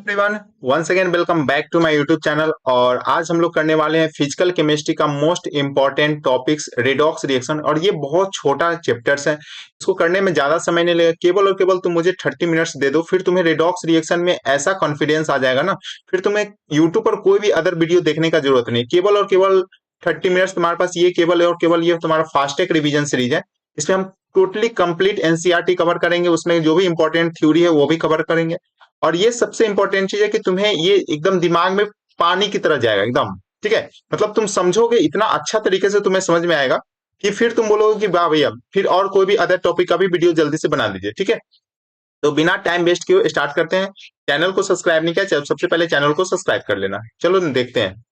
Everyone, once again welcome back to my YouTube channel. और आज हम लोग करने वाले हैं फिजिकल केमिस्ट्री का most important topics redox reaction. और ये बहुत छोटा चैप्टर्स है, इसको करने में ज्यादा समय नहीं लगेगा। केवल और केवल तुम मुझे 30 मिनट्स दे दो, फिर तुम्हें रेडॉक्स रिएक्शन में ऐसा कॉन्फिडेंस आ जाएगा ना, फिर तुम्हें यूट्यूब पर कोई भी अदर वीडियो देखने का जरूरत नहीं। केवल और केवल 30 मिनट्स तुम्हारे पास, ये केवल और केवल ये तुम्हारा फास्टेक रिवीजन सीरीज है। इसमें हम टोटली कंप्लीट एनसीईआरटी कवर करेंगे, उसमें जो भी इंपॉर्टेंट थ्योरी है वो भी कवर करेंगे। और ये सबसे इंपॉर्टेंट चीज है कि तुम्हें ये एकदम दिमाग में पानी की तरह जाएगा एकदम। ठीक है, मतलब तुम समझोगे इतना अच्छा तरीके से तुम्हें समझ में आएगा कि फिर तुम बोलोगे कि वाह भैया, फिर और कोई भी अदर टॉपिक का भी वीडियो जल्दी से बना दीजिए। ठीक है, तो बिना टाइम वेस्ट किए स्टार्ट करते हैं। चैनल को सब्सक्राइब नहीं किया, सबसे पहले चैनल को सब्सक्राइब कर लेना। चलो देखते हैं।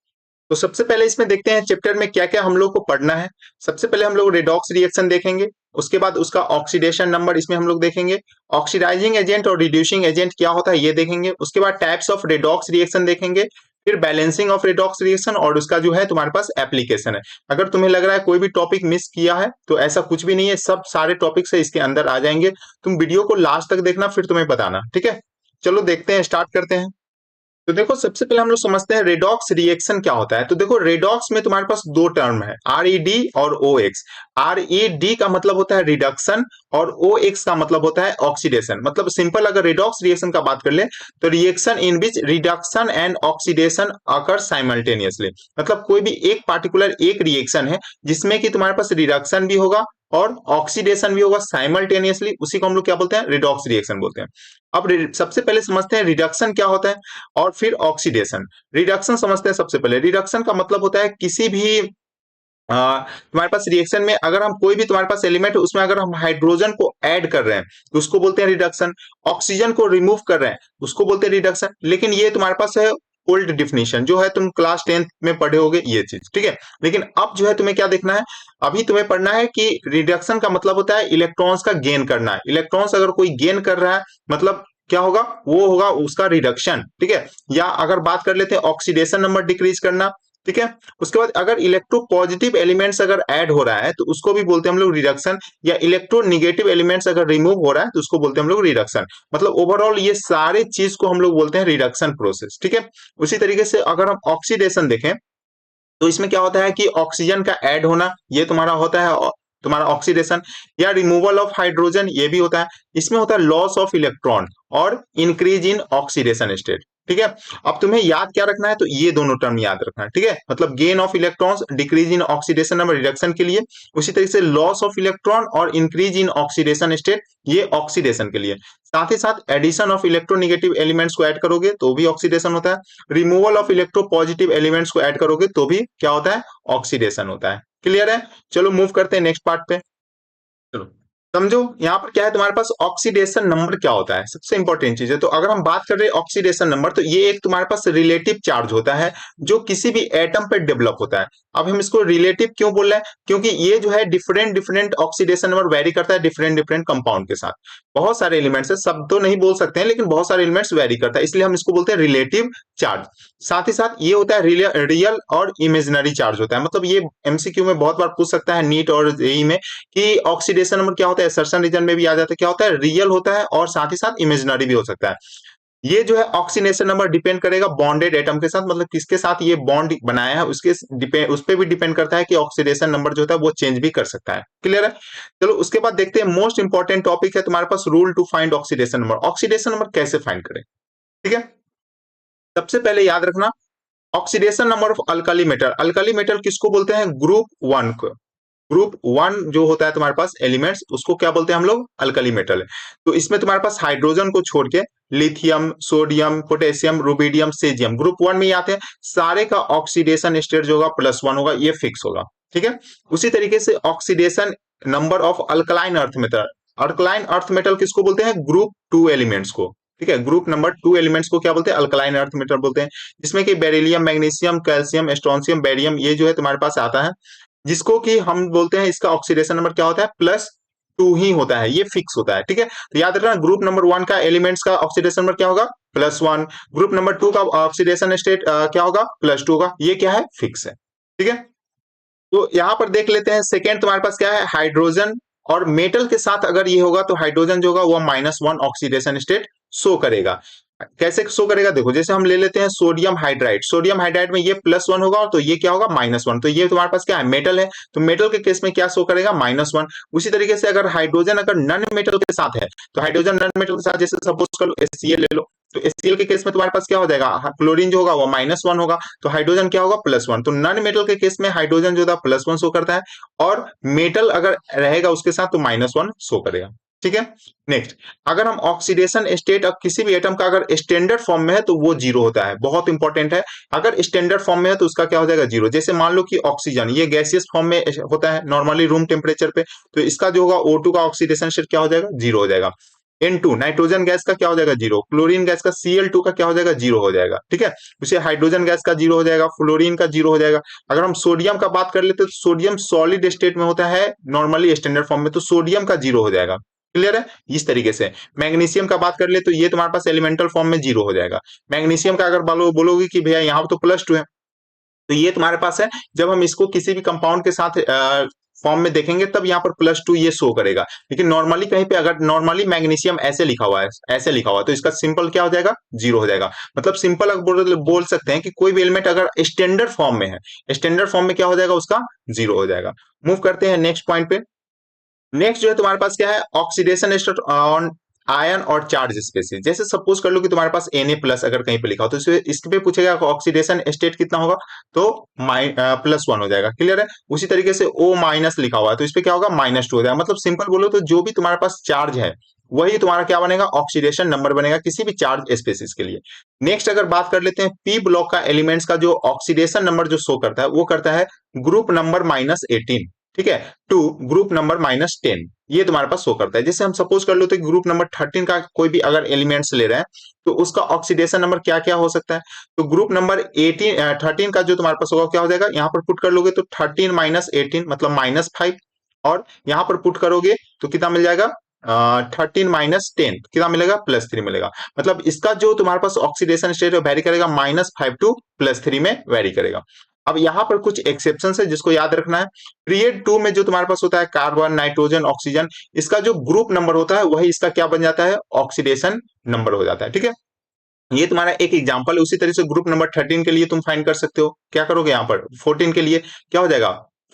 तो सबसे पहले इसमें देखते हैं चैप्टर में क्या क्या हम लोग को पढ़ना है। सबसे पहले हम लोग रेडॉक्स रिएक्शन देखेंगे, उसके बाद उसका ऑक्सीडेशन नंबर इसमें हम लोग देखेंगे। ऑक्सीडाइजिंग एजेंट और रिड्यूसिंग एजेंट क्या होता है ये देखेंगे। उसके बाद टाइप्स ऑफ रेडॉक्स रिएक्शन देखेंगे, फिर बैलेंसिंग ऑफ रेडॉक्स रिएक्शन और उसका जो है तुम्हारे पास एप्लीकेशन है। अगर तुम्हें लग रहा है कोई भी टॉपिक मिस किया है तो ऐसा कुछ भी नहीं है, सब सारे टॉपिक्स है इसके अंदर आ जाएंगे। तुम वीडियो को लास्ट तक देखना, फिर तुम्हें बताना। ठीक है, चलो देखते हैं, स्टार्ट करते हैं। तो देखो, सबसे पहले हम लोग समझते हैं रेडॉक्स रिएक्शन क्या होता है। तो देखो, रेडॉक्स में तुम्हारे पास दो टर्म है, आरईडी और ओएक्स। आरईडी का मतलब होता है रिडक्शन और ओएक्स का मतलब होता है ऑक्सीडेशन। मतलब सिंपल अगर रेडॉक्स रिएक्शन का बात कर ले तो reaction in which reduction and oxidation occur simultaneously. मतलब कोई भी एक पार्टिकुलर एक रिएक्शन है जिसमें कि तुम्हारे पास रिडक्शन भी होगा और ऑक्सीडेशन भी होगा साइमल्टेनियसली, उसी को हम लोग क्या बोलते हैं, रिडॉक्स रिएक्शन बोलते हैं। अब सबसे पहले समझते हैं रिडक्शन क्या होता है और फिर ऑक्सीडेशन। रिडक्शन समझते हैं सबसे पहले। रिडक्शन का मतलब होता है किसी भी तुम्हारे पास रिएक्शन में अगर हम कोई भी तुम्हारे पास एलिमेंट है उसमें अगर हम हाइड्रोजन को ऐड कर रहे हैं तो उसको बोलते हैं रिडक्शन। ऑक्सीजन को रिमूव कर रहे हैं उसको बोलते हैं रिडक्शन। लेकिन ये तुम्हारे पास है ओल्ड डिफिनेशन, जो है तुम क्लास 10th में पढ़े होगे ये चीज। ठीक है, लेकिन अब जो है तुम्हें क्या देखना है, अभी तुम्हें पढ़ना है कि रिडक्शन का मतलब होता है इलेक्ट्रॉन्स का गेन करना है। इलेक्ट्रॉन्स अगर कोई गेन कर रहा है मतलब क्या होगा, वो होगा उसका रिडक्शन। ठीक है, या अगर बात कर लेते हैं ऑक्सीडेशन नंबर डिक्रीज करना। ठीक है, उसके बाद अगर इलेक्ट्रो पॉजिटिव एलिमेंट्स अगर ऐड हो रहा है तो उसको भी बोलते हैं हम लोग रिडक्शन। या इलेक्ट्रो निगेटिव एलिमेंट्स अगर रिमूव हो रहा है तो उसको बोलते हैं हम लोग रिडक्शन। मतलब ओवरऑल ये सारे चीज को हम लोग बोलते हैं रिडक्शन प्रोसेस। ठीक है, उसी तरीके से अगर हम ऑक्सीडेशन देखें तो इसमें क्या होता है कि ऑक्सीजन का ऐड होना, ये तुम्हारा होता है तुम्हारा ऑक्सीडेशन। या रिमूवल ऑफ हाइड्रोजन, ये भी होता है। इसमें होता है लॉस ऑफ इलेक्ट्रॉन और इंक्रीज इन ऑक्सीडेशन स्टेट। ठीक है, अब तुम्हें याद क्या रखना है, तो ये दोनों टर्म याद रखना है। ठीक है, मतलब gain of electrons, decrease in oxidation number reduction के लिए। उसी तरीके से लॉस ऑफ इलेक्ट्रॉन और इंक्रीज इन ऑक्सीडेशन स्टेट, ये ऑक्सीडेशन के लिए। साथ ही साथ एडिशन ऑफ इलेक्ट्रोनिगेटिव एलिमेंट्स को ऐड करोगे तो भी ऑक्सीडेशन होता है। Removal of electro positive elements को ऐड करोगे तो भी क्या होता है, ऑक्सीडेशन होता है। क्लियर है, चलो मूव करते हैं नेक्स्ट पार्ट पे। चलो समझो यहाँ पर क्या है, तुम्हारे पास ऑक्सीडेशन नंबर क्या होता है, सबसे इंपॉर्टेंट चीज है। तो अगर हम बात कर रहे हैं ऑक्सीडेशन नंबर, तो ये एक तुम्हारे पास रिलेटिव चार्ज होता है जो किसी भी एटम पे डेवलप होता है। अब हम इसको रिलेटिव क्यों बोल रहे हैं, क्योंकि ये जो है different different oxidation number very करता है डिफरेंट डिफरेंट कंपाउंड के साथ। बहुत सारे एलिमेंट्स है, सब तो नहीं बोल सकते हैं, लेकिन बहुत सारे एलिमेंट्स वेरी करता है, इसलिए हम इसको बोलते हैं रिलेटिव चार्ज। साथ ही साथ ये होता है रियल और इमेजिनरी चार्ज होता है। मतलब ये एमसीक्यू में बहुत बार पूछ सकता है, नीट और जेई में, कि ऑक्सीडेशन नंबर क्या होता है। सर्सन रीजन में भी आ जाता है, क्या होता है, रियल होता है और साथ ही साथ इमेजिनरी भी हो सकता है। ये जो है ऑक्सीडेशन नंबर डिपेंड करेगा बॉन्डेड एटम के साथ, मतलब किसके साथ ये बॉन्ड बनाया है उसके उस पर भी डिपेंड करता है कि ऑक्सीडेशन नंबर जो होता है वो चेंज भी कर सकता है। क्लियर है, चलो उसके बाद देखते हैं मोस्ट इंपॉर्टेंट टॉपिक है तुम्हारे पास, rule to find oxidation number. Oxidation number कैसे फाइंड करें। ठीक है, सबसे पहले याद रखना oxidation number of alkali metal. Alkali metal किसको बोलते हैं, ग्रुप वन को। ग्रुप वन जो होता है तुम्हारे पास एलिमेंट्स, उसको क्या बोलते हैं हम लोग, अल्कली मेटल है। तो इसमें तुम्हारे पास हाइड्रोजन को छोड़ के lithium, sodium, potassium, rubidium, caesium group one में ही आते हैं। सारे का ऑक्सीडेशन स्टेट जो होगा +1 होगा, ये फिक्स होगा। ठीक है, उसी तरीके से oxidation number of alkaline earth metal. Alkaline earth metal किसको बोलते हैं, ग्रुप टू एलिमेंट्स को। ठीक है, ग्रुप नंबर 2 एलिमेंट्स को क्या बोलते हैं, अल्कलाइन अर्थ मेटल बोलते हैं। जिसमें कि beryllium, magnesium, calcium, strontium, barium, ये जो है तुम्हारे पास आता है, जिसको कि हम बोलते हैं इसका ऑक्सीडेशन नंबर क्या होता है, +2 ही होता है, ये फिक्स होता है। ठीक है, तो याद रखना ग्रुप नंबर 1 का एलिमेंट्स का ऑक्सीडेशन नंबर क्या होगा, +1। ग्रुप नंबर 2 का ऑक्सीडेशन स्टेट क्या होगा, +2 होगा। ये क्या है, फिक्स है। ठीक है, तो यहां पर देख लेते हैं सेकेंड तुम्हारे पास क्या है, हाइड्रोजन। और मेटल के साथ अगर ये होगा तो हाइड्रोजन जो होगा वो -1 ऑक्सीडेशन स्टेट शो करेगा। कैसे शो करेगा, देखो जैसे हम ले लेते हैं सोडियम हाइड्राइड, सोडियम हाइड्राइड में ये +1 होगा तो ये क्या होगा -1, तो ये तुम्हारे पास क्या है, मेटल है, तो मेटल के केस में क्या शो करेगा, -1। उसी तरीके से अगर हाइड्रोजन अगर नन मेटल के साथ है, तो हाइड्रोजन नन मेटल के साथ जैसे सपोज कर लो HCl ले लो, तो HCl के केस में तुम्हारे पास क्या हो जाएगा, क्लोरीन जो होगा वो -1 होगा, तो हाइड्रोजन क्या होगा, +1। तो नन मेटल के केस में हाइड्रोजन जो था +1 शो करता है, और मेटल अगर रहेगा उसके साथ तो -1 शो करेगा। ठीक है। नेक्स्ट, अगर हम ऑक्सीडेशन स्टेट अब किसी भी एटम का अगर स्टैंडर्ड फॉर्म में है तो वो जीरो होता है, बहुत इंपॉर्टेंट है। अगर स्टैंडर्ड फॉर्म में है तो उसका क्या हो जाएगा, जीरो। जैसे मान लो कि ऑक्सीजन ये गैसियस फॉर्म में होता है नॉर्मली रूम टेम्परेचर पे, तो इसका जो होगा O2 का ऑक्सीडेशन स्टेट क्या हो जाएगा, जीरो हो जाएगा। N2 नाइट्रोजन गैस का क्या हो जाएगा, जीरो। क्लोरीन गैस का Cl2 का क्या हो जाएगा, जीरो हो जाएगा। ठीक है। उसे हाइड्रोजन गैस का जीरो हो जाएगा, फ्लोरीन का जीरो हो जाएगा। अगर हम सोडियम का बात कर लेते तो सोडियम सॉलिड स्टेट में होता है नॉर्मली स्टैंडर्ड फॉर्म में, तो सोडियम का जीरो हो जाएगा। क्लियर है, इस तरीके से। मैग्नीशियम का बात कर ले तो ये तुम्हारे पास एलिमेंटल फॉर्म में जीरो हो जाएगा। मैग्नीशियम का अगर बोलोगे कि भैया यहाँ तो +2 है, तो ये तुम्हारे पास है, जब हम इसको किसी भी कंपाउंड के साथ फॉर्म में देखेंगे तब यहाँ पर +2 ये शो करेगा। लेकिन नॉर्मली कहीं पे अगर नॉर्मली मैग्नीशियम ऐसे लिखा हुआ है, ऐसे लिखा हुआ है, तो इसका सिंपल क्या हो जाएगा, जीरो हो जाएगा। मतलब सिंपल अगर बोल सकते हैं कि कोई भी एलिमेंट अगर स्टैंडर्ड फॉर्म में है, स्टैंडर्ड फॉर्म में क्या हो जाएगा, उसका जीरो हो जाएगा। मूव करते हैं नेक्स्ट पॉइंट पे। नेक्स्ट जो है तुम्हारे पास क्या है, ऑक्सीडेशन स्टेट ऑन आयन और चार्ज स्पेसीज। जैसे सपोज कर लो कि तुम्हारे पास Na+ अगर कहीं पे लिखा हो तो इस पे पूछेगा ऑक्सीडेशन स्टेट कितना होगा, तो +1 हो जाएगा। क्लियर है। उसी तरीके से O- लिखा हुआ है तो इस पे क्या होगा, -2 हो जाएगा। मतलब सिंपल बोलो तो जो भी तुम्हारे पास चार्ज है वही तुम्हारा क्या बनेगा, ऑक्सीडेशन नंबर बनेगा किसी भी चार्ज स्पेसीज के लिए। नेक्स्ट अगर बात कर लेते हैं पी ब्लॉक का एलिमेंट्स का जो ऑक्सीडेशन नंबर जो शो करता है वो करता है ग्रुप नंबर -18। ठीक है। टू ग्रुप नंबर -10, ये तुम्हारे पास शो करता है। जैसे हम सपोज कर लो तो ग्रुप नंबर 13 का कोई भी अगर एलिमेंट्स ले रहे हैं तो उसका ऑक्सीडेशन नंबर क्या क्या हो सकता है, तो ग्रुप नंबर 13 का जो तुम्हारे पास होगा क्या हो जाएगा, यहाँ पर पुट कर लोगे तो 13 - 18 मतलब -5, और यहाँ पर पुट करोगे तो कितना मिल जाएगा, 13 - 10 कितना मिलेगा, +3 मिलेगा। मतलब इसका जो तुम्हारे पास ऑक्सीडेशन स्टेट वेरी करेगा -5 टू +3 में वेरी करेगा। अब यहाँ पर कुछ एक्सेप्शन है जिसको याद रखना है। पीरियड 2 में जो तुम्हारे पास होता है कार्बन, नाइट्रोजन, ऑक्सीजन, इसका जो ग्रुप नंबर होता है वही इसका क्या बन जाता है, ऑक्सीडेशन नंबर हो जाता है। ठीक है। ये तुम्हारा एक एग्जांपल है। उसी तरह से ग्रुप नंबर 13 के लिए तुम फाइंड कर सकते हो, क्या करोगे यहाँ पर 14 के लिए क्या हो जाएगा,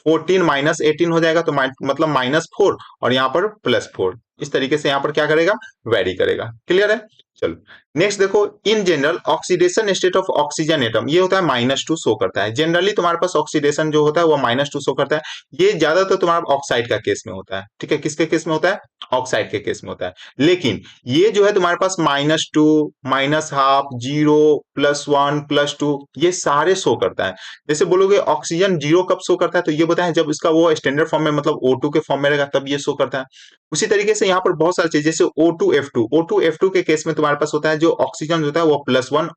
14 - 18 हो जाएगा, तो मतलब -4, और यहाँ पर +4। इस तरीके से यहाँ पर क्या करेगा, वेरी करेगा। क्लियर है। चलो नेक्स्ट देखो, in general oxidation state of oxygen atom ये होता है -2 शो करता है। जनरली तुम्हारे पास ऑक्सीडेशन जो होता है वो -2 शो करता है। ये ज्यादातर तुम्हारा ऑक्साइड का केस में होता है। ठीक है, किसके केस में होता है, ऑक्साइड के केस में होता है। लेकिन ये जो है तुम्हारे पास -2, -हाफ, 0, +1, +2 ये सारे शो करता है। जैसे बोलोगे ऑक्सीजन जीरो कब शो करता है, तो ये बताएं जब इसका वो स्टैंडर्ड फॉर्म में मतलब O2 के फॉर्म में रहेगा तब ये शो करता है। उसी तरीके से यहाँ पर बहुत सारी चीज जैसे O2F2 के केस में तुम्हारे पास होता है जो ऑक्सीजन होता है वो +1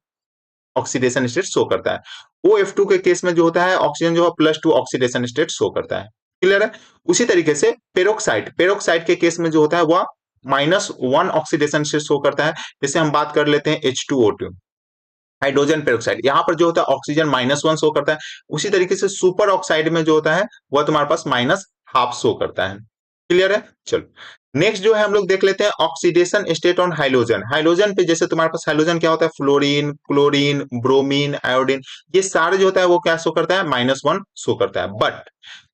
ऑक्सीडेशन स्टेट शो करता है। OF2 के केस में जो होता है ऑक्सीजन जो है +2 ऑक्सीडेशन स्टेट शो करता है। क्लियर है। उसी तरीके से पेरोक्साइड, पेरोक्साइड के केस में जो होता है वह -1 ऑक्सीडेशन स्टेट शो करता है। जैसे हम बात कर लेते हैं H2O2 हाइड्रोजन पेरोक्साइड, यहाँ पर जो होता है ऑक्सीजन -1 शो करता है। उसी तरीके से सुपर ऑक्साइड में जो होता है वह तुम्हारे पास -1/2 शो करता है। क्लियर है। चलो नेक्स्ट जो है हम लोग देख लेते हैं oxidation state on hydrogen. Hydrogen पे जैसे तुम्हारे पास हाइड्रोजन क्या होता है, फ्लोरीन, क्लोरीन, ब्रोमीन, आयोडीन, ये सारे जो होता है वो क्या शो करता है, -1 शो करता है। बट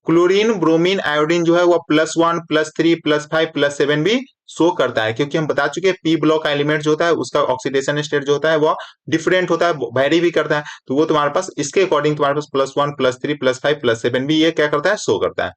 क्लोरीन, ब्रोमीन, आयोडीन जो है वो +1, +3, +5, +7 भी शो करता है, क्योंकि हम बता चुके हैं पी ब्लॉक का एलिमेंट जो होता है उसका ऑक्सीडेशन स्टेट जो होता है वो डिफरेंट होता है, वेरी भी करता है। तो वो तुम्हारे पास इसके अकॉर्डिंग तुम्हारे पास +1, +3, +5, +7 भी ये क्या करता है, शो करता है।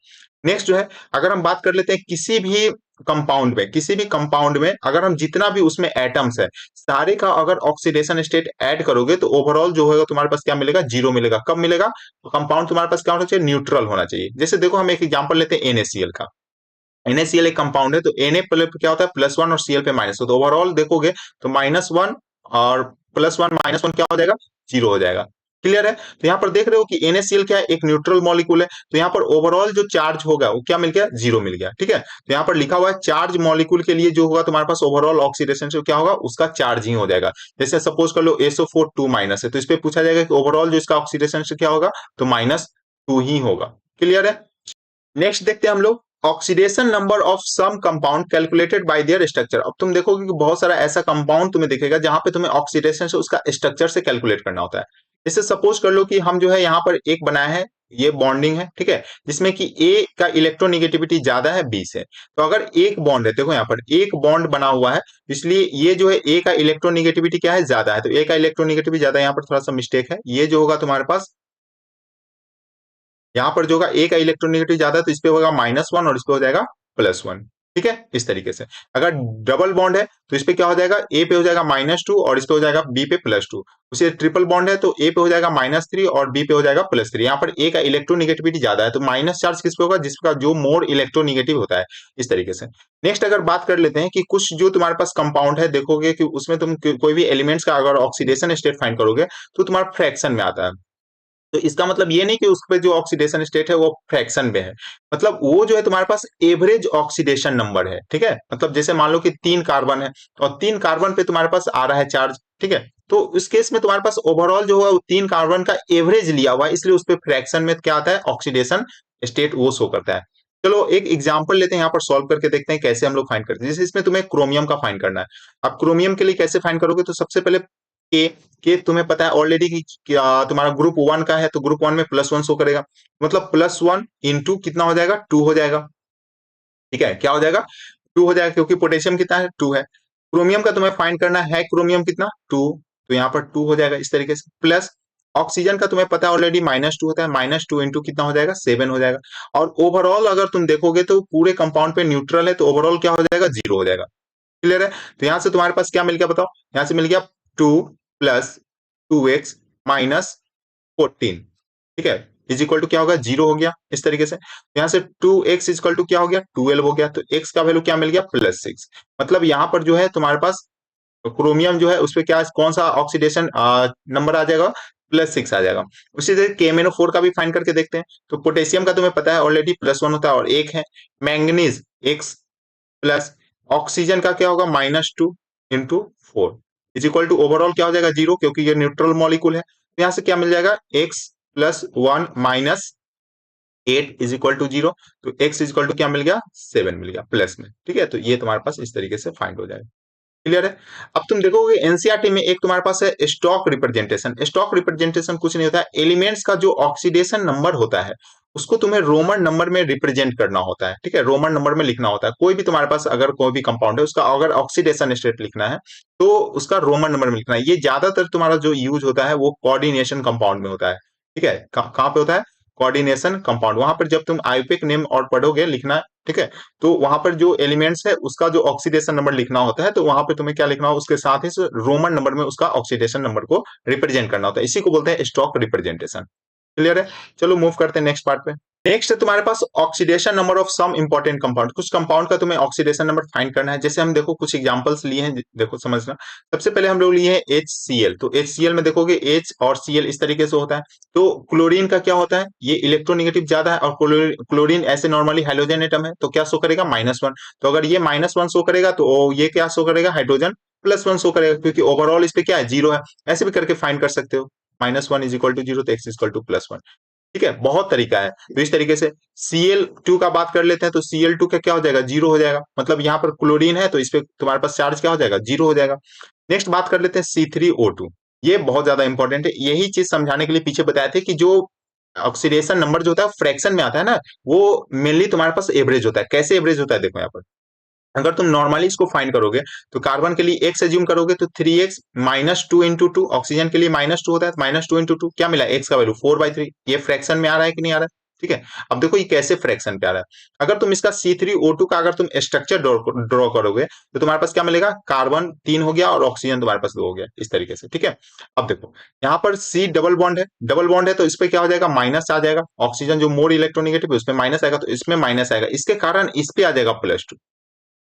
नेक्स्ट जो है अगर हम बात कर लेते हैं किसी भी कंपाउंड में, किसी भी कंपाउंड में अगर हम जितना भी उसमें एटम्स है सारे का अगर ऑक्सीडेशन स्टेट ऐड करोगे तो ओवरऑल जो होगा तुम्हारे पास क्या मिलेगा, जीरो मिलेगा। कब मिलेगा, तो कंपाउंड तुम्हारे पास क्या होना चाहिए, न्यूट्रल होना चाहिए। जैसे देखो हम एक एग्जांपल लेते हैं NaCl का। NaCl एक कंपाउंड है तो Na क्या होता है +1 और Cl पे -1, तो ओवरऑल देखोगे तो -1 और +1 -1 क्या हो जाएगा, जीरो हो जाएगा। क्लियर है। तो यहाँ पर देख रहे हो कि NaCl क्या है, एक न्यूट्रल मॉलिक्यूल है, तो यहाँ पर ओवरऑल जो चार्ज होगा वो क्या मिल गया, जीरो मिल गया। ठीक है। तो यहाँ पर लिखा हुआ है चार्ज मॉलिक्यूल के लिए जो होगा तुम्हारे पास ओवरऑल ऑक्सीडेशन से क्या होगा, उसका चार्ज ही हो जाएगा। जैसे सपोज कर लो SO4 2- है तो इस पे पूछा जाएगा कि ओवरऑल जो इसका ऑक्सीडेशन से क्या होगा, तो -2 ही होगा। क्लियर है। नेक्स्ट देखते हैं हम लोग oxidation number of some compound calculated by their structure. अब तुम देखोगे कि बहुत सारा ऐसा कंपाउंड तुम्हें दिखेगा जहां पे तुम्हें ऑक्सीडेशन से उसका स्ट्रक्चर से कैलकुलेट करना होता है। जैसे सपोज कर लो कि हम जो है यहाँ पर एक बनाया है, ये बॉन्डिंग है, ठीक है, जिसमें कि ए का इलेक्ट्रोनिगेटिविटी ज्यादा है बी से। तो अगर एक बॉन्ड है, देखो यहाँ पर एक बॉन्ड बना हुआ है, इसलिए ये जो है ए का इलेक्ट्रोनिगेटिविटी क्या है, ज्यादा है, तो ए का इलेक्ट्रोनिगेटिविटी ज्यादा है। यहाँ पर थोड़ा सा मिस्टेक है, ये जो होगा तुम्हारे पास, यहाँ पर जो होगा ए का इलेक्ट्रोनेगेटिव ज्यादा है तो इस पे होगा -1 और इस पे हो जाएगा +1। ठीक है, इस तरीके से। अगर डबल बॉन्ड है तो इस पे क्या हो जाएगा, ए पे हो जाएगा -2 और इस पे हो जाएगा बी पे +2। उसे ट्रिपल बॉन्ड है तो ए पे हो जाएगा -3 और बी पे हो जाएगा +3। यहाँ पर ए का इलेक्ट्रोनिगेटिविटी ज्यादा है तो माइनस चार्ज किस पे होगा, जिसका जो मोर इलेक्ट्रोनिगेटिव होता है, इस तरीके से। नेक्स्ट अगर बात कर लेते हैं कि कुछ जो तुम्हारे पास कंपाउंड है, देखोगे कि उसमें तुम कोई भी एलिमेंट्स का अगर ऑक्सीडेशन स्टेट फाइंड करोगे तो तुम्हारा फ्रैक्शन में आता है। तो इसका मतलब ये नहीं कि उस पे जो ऑक्सीडेशन स्टेट है वो फ्रैक्शन में है, मतलब वो जो है तुम्हारे पास एवरेज ऑक्सीडेशन नंबर है। ठीक है, मतलब जैसे मान लो कि 3 कार्बन है और 3 कार्बन पे तुम्हारे पास आ रहा है चार्ज, ठीक है, तो उस केस में तुम्हारे पास ओवरऑल जो है 3 कार्बन का एवरेज लिया हुआ है, इसलिए उस पे फ्रैक्शन में क्या आता है, ऑक्सीडेशन स्टेट वो शो करता है। चलो एक एग्जांपल लेते हैं, यहाँ पर सॉल्व करके देखते हैं कैसे हम लोग फाइंड करते हैं। जैसे इसमें तुम्हें क्रोमियम का फाइंड करना है। अब क्रोमियम के लिए कैसे फाइंड करोगे, तो सबसे पहले के तुम्हें पता है ऑलरेडी कि तुम्हारा ग्रुप 1 का है तो ग्रुप 1 में +1 शो करेगा, मतलब +1 इंटू कितना हो जाएगा, 2 हो जाएगा। ठीक है, क्या हो जाएगा, 2 हो जाएगा, क्योंकि पोटेशियम कितना है, 2 है। क्रोमियम का तुम्हें फाइंड करना है, क्रोमियम कितना, 2, तो यहाँ पर 2 हो जाएगा इस तरीके से। प्लस ऑक्सीजन का तुम्हें पता है ऑलरेडी -2 होता है, -2 इंटू कितना हो जाएगा, 7 हो जाएगा। और ओवरऑल अगर तुम देखोगे तो पूरे कंपाउंड पे न्यूट्रल है तो ओवरऑल क्या हो जाएगा, 0 हो जाएगा। क्लियर है, तो यहां से तुम्हारे पास क्या मिल गया बताओ, यहां से मिल गया 2 प्लस 2x माइनस 14। ठीक है, इज इक्वल टू क्या होगा, 0 हो गया इस तरीके से। यहाँ से 2x इज इक्वल टू क्या हो गया, 12 हो गया, तो x का वैल्यू क्या मिल गया, +6। मतलब यहाँ पर जो है तुम्हारे पास क्रोमियम जो है उस पर क्या, कौन सा ऑक्सीडेशन नंबर आ जाएगा, +6 आ जाएगा। उसी तरह KMnO4 का भी फाइंड करके देखते हैं। तो पोटेशियम का तुम्हें पता है ऑलरेडी +1 होता है और 1 है। मैंगनीज x प्लस ऑक्सीजन का क्या होगा, -2 into 4 is equal to overall क्या हो जाएगा, 0, क्योंकि ये न्यूट्रल मॉलिक्यूल है। तो यहां से क्या मिल जाएगा, x plus 1 minus 8 is equal to 0। तो x इज इक्वल टू क्या मिल गया, 7 मिल गया प्लस में। ठीक है, तो ये तुम्हारे पास इस तरीके से फाइंड हो जाएगा। क्लियर है। अब तुम देखोगे एनसीईआरटी में एक तुम्हारे पास है स्टॉक रिप्रेजेंटेशन। स्टॉक रिप्रेजेंटेशन कुछ नहीं होता है, एलिमेंट्स का जो ऑक्सीडेशन नंबर होता है उसको तुम्हें रोमन नंबर में रिप्रेजेंट करना होता है। ठीक है, रोमन नंबर में लिखना होता है। कोई भी तुम्हारे पास अगर कोई भी कंपाउंड है उसका अगर ऑक्सीडेशन स्टेट लिखना है तो उसका रोमन नंबर में लिखना है। ये ज्यादातर तुम्हारा जो यूज होता है वो कोऑर्डिनेशन कंपाउंड में होता है। ठीक है, कहाँ पे होता है, कोऑर्डिनेशन कंपाउंड। वहां पर जब तुम आईयूपीएक नेम और पढ़ोगे लिखना, ठीक है, तो वहां पर जो एलिमेंट्स है उसका जो ऑक्सीडेशन नंबर लिखना होता है तो वहां पे तुम्हें क्या लिखना हो, उसके साथ ही रोमन नंबर में उसका ऑक्सीडेशन नंबर को रिप्रेजेंट करना होता है। इसी को बोलते हैं स्टॉक रिप्रेजेंटेशन। क्लियर है, चलो मूव करते हैं नेक्स्ट पार्ट पे। नेक्स्ट है तुम्हारे पास oxidation number of some important compound. कुछ कंपाउंड का तुम्हें ऑक्सीडेशन नंबर फाइंड करना है। जैसे हम देखो कुछ एग्जांपल्स लिए हैं, देखो समझना। सबसे पहले हम लोग लिए हैं HCl। तो HCl में देखोगे H और Cl इस तरीके से होता है। तो क्लोरीन का क्या होता है, ये इलेक्ट्रोनिगेटिव ज्यादा है और क्लोरीन ऐसे नॉर्मली हाइड्रोजन एटम है तो क्या शो करेगा, -1। तो अगर ये -1 शो करेगा तो ये क्या शो करेगा, हाइड्रोजन +1 शो करेगा, क्योंकि ओवरऑल इस पे क्या है, 0 है। ऐसे भी करके फाइंड कर सकते हो, -1 इज इक्वल टू 0 तो x इज इक्वल टू +1। ठीक है, बहुत तरीका है। तो इस तरीके से Cl2 का बात कर लेते हैं तो Cl2 का क्या हो जाएगा, 0 हो जाएगा। मतलब यहाँ पर क्लोरीन है तो इस पे तुम्हारे पास चार्ज क्या हो जाएगा, 0 हो जाएगा। नेक्स्ट बात कर लेते हैं C3O2। ये बहुत ज्यादा इंपॉर्टेंट है, यही चीज समझाने के लिए पीछे बताए थे कि जो ऑक्सीडेशन नंबर जो होता है फ्रैक्शन में आता है ना, वो मेनली तुम्हारे पास एवरेज होता है। कैसे एवरेज होता है, देखो यहाँ पर अगर तुम नॉर्मली इसको फाइंड करोगे तो कार्बन के लिए x एज्यूम करोगे तो 3x -2 इंटू 2, ऑक्सीजन के लिए -2 होता है, -2 इंटू 2 क्या मिला, x का वैल्यू 4/3। ये फ्रैक्शन में आ रहा है कि नहीं आ रहा है। ठीक है, अब देखो ये कैसे फ्रैक्शन पे आ रहा है। अगर तुम इसका C3O2 का अगर तुम स्ट्रक्चर ड्रॉ करोगे तो तुम्हारे पास क्या मिलेगा, कार्बन 3 हो गया और ऑक्सीजन तुम्हारे पास 2 हो गया इस तरीके से। ठीक है, अब देखो यहाँ पर C डबल बॉन्ड है, डबल बॉन्ड है तो इस पे क्या हो जाएगा, माइनस आ जाएगा। ऑक्सीजन जो मोर इलेक्ट्रोनिगेटिव है उसमें माइनस आएगा तो इसमें माइनस आएगा, इसके कारण इस पे आ जाएगा +2।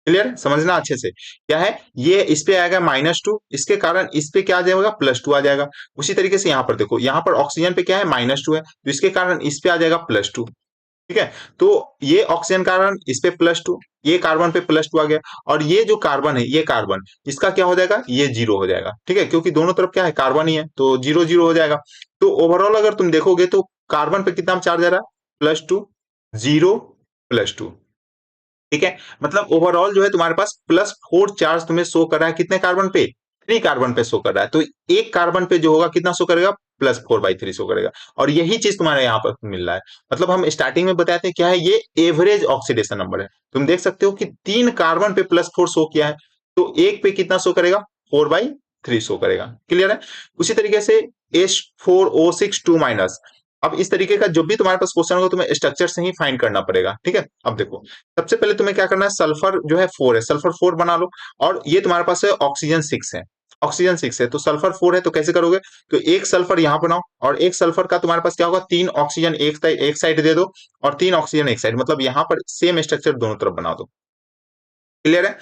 क्लियर, समझना अच्छे से। क्या है, ये इस पे आएगा -2, इसके कारण इस पे क्या आ जाएगा, +2 आ जाएगा। उसी तरीके से यहाँ पर देखो, यहाँ पर ऑक्सीजन पे क्या है, -2 है तो इसके कारण इस पे आ जाएगा +2। ठीक है, तो ये ऑक्सीजन कारण इस पे +2, ये कार्बन पे +2 आ गया। और ये जो कार्बन है, ये कार्बन इसका क्या हो जाएगा, ये 0 हो जाएगा। ठीक है, क्योंकि दोनों तरफ क्या है, कार्बन ही है तो 0 0 हो जाएगा। तो ओवरऑल अगर तुम देखोगे तो कार्बन पे कितना चार्ज आ रहा है, +2 0 +2। ठीक है, मतलब ओवरऑल जो है तुम्हारे पास +4 चार्ज तुम्हें शो कर रहा है कितने कार्बन पे, 3 कार्बन पे शो कर रहा है। तो एक कार्बन पे जो होगा कितना शो करेगा, +4/3 शो करेगा। और यही चीज तुम्हारे यहाँ पर मिल रहा है। मतलब हम स्टार्टिंग में बताते हैं क्या है, ये एवरेज ऑक्सीडेशन नंबर है। तुम देख सकते हो कि 3 कार्बन पे +4 शो किया है, तो एक पे कितना शो करेगा, 4/3 शो करेगा। क्लियर है। उसी तरीके से H4O6 2-, अब इस तरीके का जो भी तुम्हारे पास क्वेश्चन होगा तुम्हें स्ट्रक्चर से ही फाइंड करना पड़ेगा। ठीक है, अब देखो सबसे पहले तुम्हें क्या करना है, सल्फर जो है 4 है, सल्फर 4 बना लो। और ये तुम्हारे पास है ऑक्सीजन 6 है, ऑक्सीजन 6 है, तो सल्फर 4 है, तो कैसे करोगे, तो एक सल्फर यहाँ बनाओ और एक सल्फर का तुम्हारे पास क्या होगा, 3 ऑक्सीजन एक साइड दे दो और 3 ऑक्सीजन एक साइड, मतलब यहाँ पर सेम स्ट्रक्चर दोनों तरफ बना दो। क्लियर है।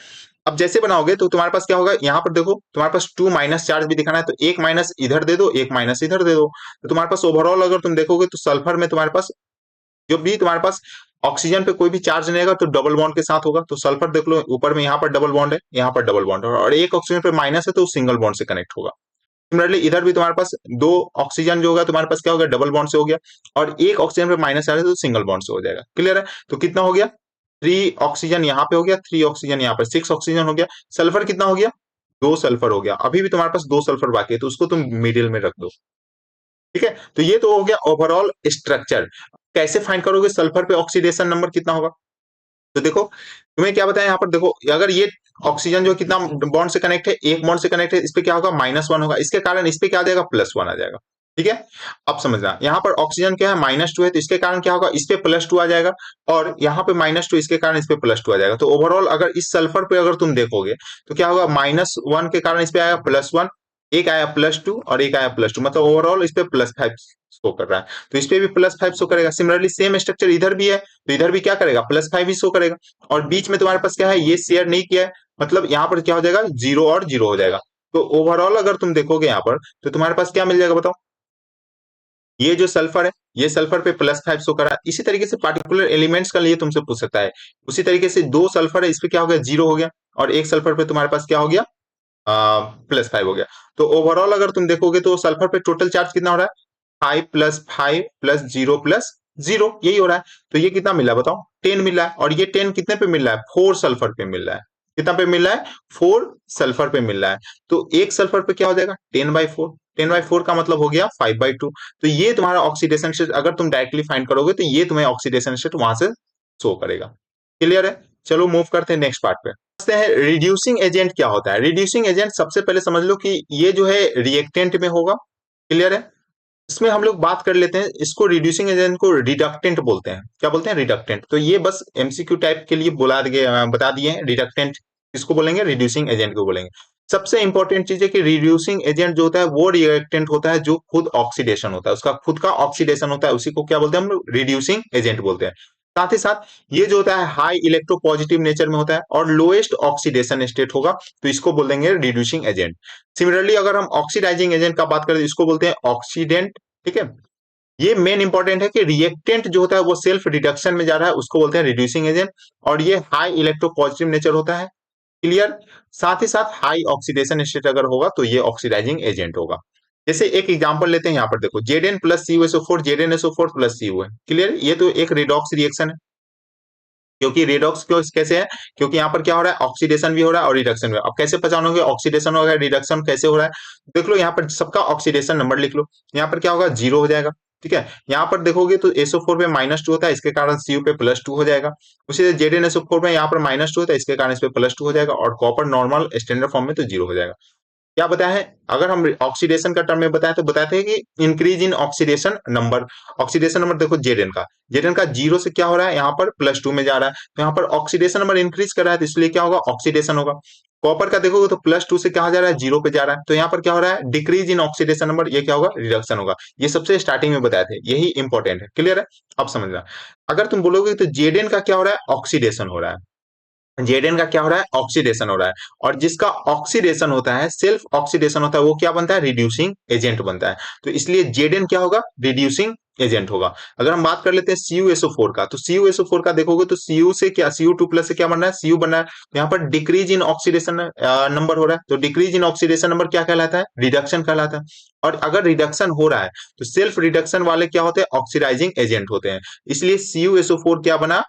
अब जैसे बनाओगे तो तुम्हारे पास क्या होगा, यहाँ पर देखो तुम्हारे पास 2 माइनस चार्ज भी दिखाना है, तो एक माइनस इधर दे दो, एक माइनस इधर दे दो। तो तुम्हारे पास ओवरऑल अगर तुम देखोगे तो सल्फर में तुम्हारे पास जो भी तुम्हारे पास ऑक्सीजन पे कोई भी चार्ज नहीं रहेगा तो डबल बॉन्ड के साथ होगा। तो सल्फर देख लो ऊपर में यहाँ पर डबल बॉन्ड है, यहाँ पर डबल बॉन्ड है, और एक ऑक्सीजन पे माइनस है तो सिंगल बॉन्ड से कनेक्ट होगा। सिमिलरली इधर भी तुम्हारे पास दो ऑक्सीजन जो होगा तुम्हारे पास क्या होगा, डबल बॉन्ड से हो गया, और एक ऑक्सीजन पे माइनस आ रहा है तो सिंगल बॉन्ड से हो जाएगा। क्लियर है। तो कितना हो गया, 3 ऑक्सीजन यहाँ पे हो गया, 3 ऑक्सीजन यहाँ पर, 6 ऑक्सीजन हो गया। सल्फर कितना हो गया, 2 सल्फर हो गया। अभी भी तुम्हारे पास 2 सल्फर बाकी है, तो उसको तुम मिडिल में रख दो। ठीक है, तो ये तो हो गया ओवरऑल स्ट्रक्चर। कैसे फाइंड करोगे सल्फर पे ऑक्सीडेशन नंबर कितना होगा, तो देखो तुम्हें क्या बताया यहाँ पर, देखो अगर ये ऑक्सीजन जो कितना बॉन्ड से कनेक्ट है, एक बॉन्ड से कनेक्ट है, इस पे क्या होगा, -1 होगा, इसके कारण इस पे क्या आ जाएगा, +1 आ जाएगा। ठीक है, अब समझना यहाँ पर ऑक्सीजन क्या है, -2 है, तो इसके कारण क्या होगा, इस पे +2 आ जाएगा, और यहाँ पे -2 इसके कारण इस पे +2 आ जाएगा। तो ओवरऑल अगर इस सल्फर पे अगर तुम देखोगे तो क्या होगा, -1 के कारण इस पे आएगा +1, एक आया +2 और एक आया +2, मतलब ओवरऑल इस पे +5 शो कर रहा है। तो इस पे भी +5 शो करेगा। सिमिलरली सेम स्ट्रक्चर इधर भी है, तो इधर भी क्या करेगा, +5 ही शो करेगा। और बीच में तुम्हारे पास क्या है, ये शेयर नहीं किया है, मतलब यहाँ पर क्या हो जाएगा, 0 और 0 हो जाएगा। तो ओवरऑल अगर तुम देखोगे यहाँ पर तो तुम्हारे पास क्या मिल जाएगा बताओ, ये जो सल्फर है, ये सल्फर पे +5 शो करा। इसी तरीके से पार्टिकुलर एलिमेंट्स का लिए तुमसे पूछ सकता है। उसी तरीके से 2 सल्फर है, इस पे क्या हो गया, 0 हो गया, और एक सल्फर पे तुम्हारे पास क्या हो गया, +5 हो गया। तो ओवरऑल अगर तुम देखोगे तो सल्फर पे टोटल चार्ज कितना हो रहा है, 5 + 5 + 0 + 0, यही हो रहा है। तो ये कितना मिला बताओ, 10 मिला है। और ये 10 कितने पे मिल रहा है, 4 सल्फर पे मिल रहा है। कितना पे मिल रहा है, 4 सल्फर पे मिल रहा है। तो एक सल्फर पे क्या हो जाएगा, 10/4, 10/4 का मतलब हो गया 5/2। तो ये तुम्हारा ऑक्सीडेशन स्टेट अगर तुम डायरेक्टली फाइंड करोगे तो ये तुम्हें ऑक्सीडेशन स्टेट वहां से शो करेगा। क्लियर है। चलो मूव करते हैं नेक्स्ट पार्ट पे। समझते हैं रिड्यूसिंग एजेंट क्या होता है। रिड्यूसिंग एजेंट सबसे पहले समझ लो कि ये जो है रिएक्टेंट में होगा। क्लियर है। इसमें हम लोग बात कर लेते हैं, इसको रिड्यूसिंग एजेंट को रिडक्टेंट बोलते हैं। क्या बोलते हैं, रिडक्टेंट। तो ये बस एमसीक्यू टाइप के लिए बता दिए हैं। रिडक्टेंट इसको बोलेंगे, रिड्यूसिंग एजेंट को बोलेंगे। सबसे इंपॉर्टेंट चीज है कि रिड्यूसिंग एजेंट जो होता है वो रिएक्टेंट होता है जो खुद ऑक्सीडेशन होता है, उसका खुद का ऑक्सीडेशन होता है, उसी को क्या बोलते हैं हम लोग, रिड्यूसिंग एजेंट बोलते हैं। साथ ही साथ ये जो होता है हाई इलेक्ट्रोपॉजिटिव नेचर में होता है और लोएस्ट ऑक्सीडेशन स्टेट होगा, तो इसको बोलेंगे रिड्यूसिंग एजेंट। सिमिलरली अगर हम ऑक्सीडाइजिंग एजेंट का बात करें तो इसको बोलते हैं ऑक्सीडेंट। ठीक है, ये मेन इंपॉर्टेंट है कि रिएक्टेंट जो होता है वो सेल्फ रिडक्शन में जा रहा है, उसको बोलते हैं रिड्यूसिंग एजेंट, और ये हाई इलेक्ट्रोपॉजिटिव नेचर होता है। क्लियर। साथ ही साथ हाई ऑक्सीडेशन स्टेट अगर होगा तो ये ऑक्सीडाइजिंग एजेंट होगा। जैसे एक एग्जांपल लेते हैं, यहाँ पर देखो Zn + CuSO4, ZnSO4 + Cu है। क्लियर, ये तो एक रिडॉक्स रिएक्शन है। क्योंकि रेडॉक्स क्यों कैसे है, क्योंकि यहाँ पर क्या हो रहा है, ऑक्सीडेशन भी हो रहा है और रिडक्शन भी। अब कैसे पहचानोगे ऑक्सीडेशन हो रहा है, रिडक्शन कैसे हो रहा है, देख लो यहाँ पर सबका ऑक्सीडेशन नंबर लिख लो। यहाँ पर क्या होगा, 0 हो जाएगा। ठीक है, यहाँ पर देखोगे तो SO4 पे -2 होता है, इसके कारण Cu पे +2 हो जाएगा। उसी से ZnSO4 में यहाँ पर -2 होता है, इसके कारण इस पे +2 हो जाएगा, और कॉपर नॉर्मल स्टैंडर्ड फॉर्म में तो 0 हो जाएगा। क्या बताया है, अगर हम ऑक्सीडेशन का टर्म में बताए तो बताते हैं कि increase in oxidation number. Oxidation number देखो जेडन का 0 से क्या हो रहा है, यहाँ पर +2 में जा रहा है, तो यहाँ पर ऑक्सीडेशन नंबर इंक्रीज कर रहा है, तो इसलिए क्या होगा, ऑक्सीडेशन होगा। कॉपर का देखोगे तो +2 से क्या जा रहा है, 0 पे जा रहा है, तो यहाँ पर क्या हो रहा है, डिक्रीज इन ऑक्सीडेशन नंबर, ये क्या होगा, रिडक्शन होगा। ये सबसे स्टार्टिंग में बताए थे, यही इंपॉर्टेंट है। क्लियर है। अब समझना, अगर तुम बोलोगे तो जेडन का क्या हो रहा है, ऑक्सीडेशन हो रहा है। जेडन का क्या हो रहा है, ऑक्सीडेशन हो रहा है। और जिसका ऑक्सीडेशन होता है, सेल्फ ऑक्सीडेशन होता है, वो क्या बनता है, रिड्यूसिंग एजेंट बनता है। तो इसलिए जेडन क्या होगा, रिड्यूसिंग एजेंट होगा। अगर हम बात कर लेते हैं CuSO4 का, तो CuSO4 का देखोगे तो Cu से क्या, Cu2+ से क्या बन रहा है, Cu बन रहा है। तो यहाँ पर डिक्रीज इन ऑक्सीडेशन नंबर हो रहा है, तो डिक्रीज इन ऑक्सीडेशन नंबर क्या कहलाता है, रिडक्शन कहलाता है। और अगर रिडक्शन हो रहा है तो सेल्फ रिडक्शन वाले क्या होते हैं, ऑक्सीडाइजिंग एजेंट होते हैं। इसलिए CuSO4 क्या बना,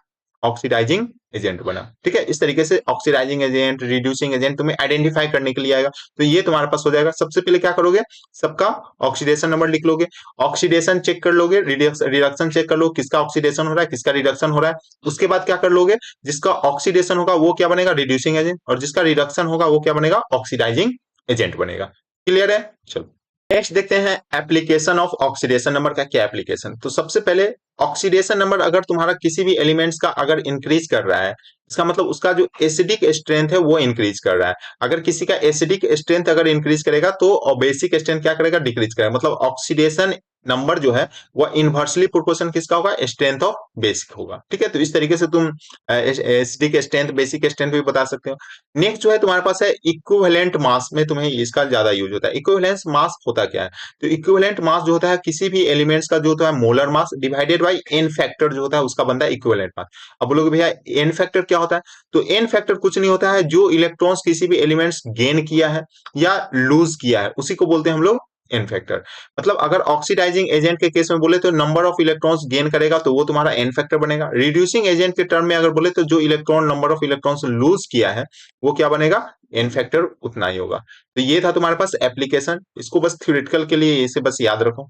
ऑक्सीडाइजिंग एजेंट बना। ठीक है, इस तरीके से ऑक्सीडाइजिंग एजेंट, रिड्यूसिंग एजेंट तुम्हें आइडेंटिफाई करने के लिए आएगा। तो ये तुम्हारे पास हो जाएगा। सबसे पहले क्या करोगे, सबका ऑक्सीडेशन नंबर लिख लोगे, ऑक्सीडेशन चेक कर लोगे, रिडक्शन चेक कर लो, किसका ऑक्सीडेशन हो रहा है, किसका रिडक्शन हो रहा है। उसके बाद क्या कर लोगे, जिसका ऑक्सीडेशन होगा वो क्या बनेगा, रिड्यूसिंग एजेंट, और जिसका रिडक्शन होगा वो क्या बनेगा, ऑक्सीडाइजिंग एजेंट बनेगा। क्लियर है? चलो नेक्स्ट देखते हैं एप्लीकेशन ऑफ ऑक्सीडेशन नंबर का क्या एप्लीकेशन। तो सबसे पहले ऑक्सीडेशन नंबर अगर तुम्हारा किसी भी एलिमेंट्स का अगर इंक्रीज कर रहा है, इसका मतलब उसका जो एसिडिक स्ट्रेंथ है वो इंक्रीज कर रहा है। अगर किसी का एसिडिक स्ट्रेंथ अगर इंक्रीज करेगा तो बेसिक स्ट्रेंथ क्या करेगा, डिक्रीज करेगा। मतलब ऑक्सीडेशन नंबर जो है वो इनवर्सली प्रोपोर्शन किसका होगा, स्ट्रेंथ ऑफ बेसिक होगा। ठीक है, तो इस तरीके से तुम एसिडिक स्ट्रेंथ, बेसिक स्ट्रेंथ भी बता सकते हो। नेक्स्ट जो है तुम्हारे पास है इक्विवेलेंट मास, में तुम्हें इसका ज्यादा यूज होता है। इक्विवेलेंस मास होता क्या है, तो इक्विवेलेंट मास जो होता है किसी भी एलिमेंट्स का जो होता है molar mass divided by n factor जो होता है उसका बनता है इक्विवेलेंट मास। अब बोलोगे भैया एन फैक्टर क्या होता है, तो एन फैक्टर कुछ नहीं होता है, जो इलेक्ट्रॉन्स किसी भी एलिमेंट्स गेन किया है या लूज किया है उसी को बोलते हैं हम लोग एन फैक्टर। मतलब अगर ऑक्सीडाइजिंग एजेंट के केस में बोले तो नंबर ऑफ इलेक्ट्रॉन्स गेन करेगा तो वो तुम्हारा एन फैक्टर बनेगा। रिड्यूसिंग एजेंट के टर्म में अगर बोले तो जो electron number of electrons loose किया है वो क्या बनेगा, एन फैक्टर उतना ही होगा। तो ये था तुम्हारे पास एप्लीकेशन, इसको बस थ्योरेटिकल के लिए इसे बस याद रखो।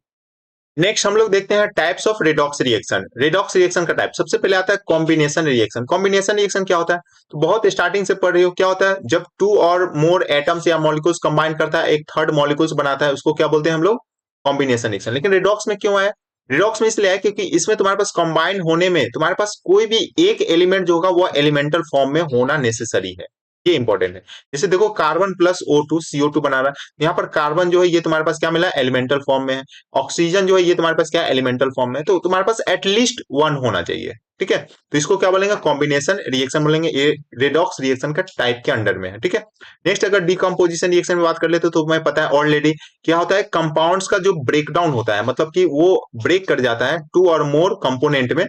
नेक्स्ट हम लोग देखते हैं types of redox reaction. Redox reaction का टाइप सबसे पहले आता है कॉम्बिनेशन रिएक्शन। कॉम्बिनेशन रिएक्शन क्या होता है, तो बहुत स्टार्टिंग से पढ़ रही हो, क्या होता है जब टू और मोर एटम्स या मॉलिक्यूल्स कंबाइन करता है एक थर्ड मॉलिक्यूल्स बनाता है उसको क्या बोलते हैं हम लोग, कॉम्बिनेशन रिएक्शन। लेकिन रेडॉक्स में क्यों आया, रिडॉक्स में इसलिए है क्योंकि इसमें तुम्हारे पास कंबाइन होने में तुम्हारे पास कोई भी एक एलिमेंट जो होगा वो एलिमेंटल फॉर्म में होना नेसेसरी है। ये इंपॉर्टेंट है। जैसे देखो कार्बन प्लस O2 CO2 बना रहा है, यहाँ पर कार्बन जो है ये तुम्हारे पास क्या मिला, एलिमेंटल फॉर्म में है। ऑक्सीजन जो है ये तुम्हारे पास क्या एलिमेंटल फॉर्म में है, तो तुम्हारे पास एटलीस्ट वन होना चाहिए। ठीक है, तो इसको क्या बोलेंगे, कॉम्बिनेशन रिएक्शन बोलेंगे। ये रेडॉक्स रिएक्शन का टाइप के अंडर में है। ठीक है, नेक्स्ट अगर डिकम्पोजिशन रिएक्शन में बात कर लेते तो तुम्हें पता है ऑलरेडी क्या होता है, कंपाउंड्स का जो ब्रेकडाउन होता है, मतलब कि वो ब्रेक कर जाता है टू और मोर कंपोनेंट में,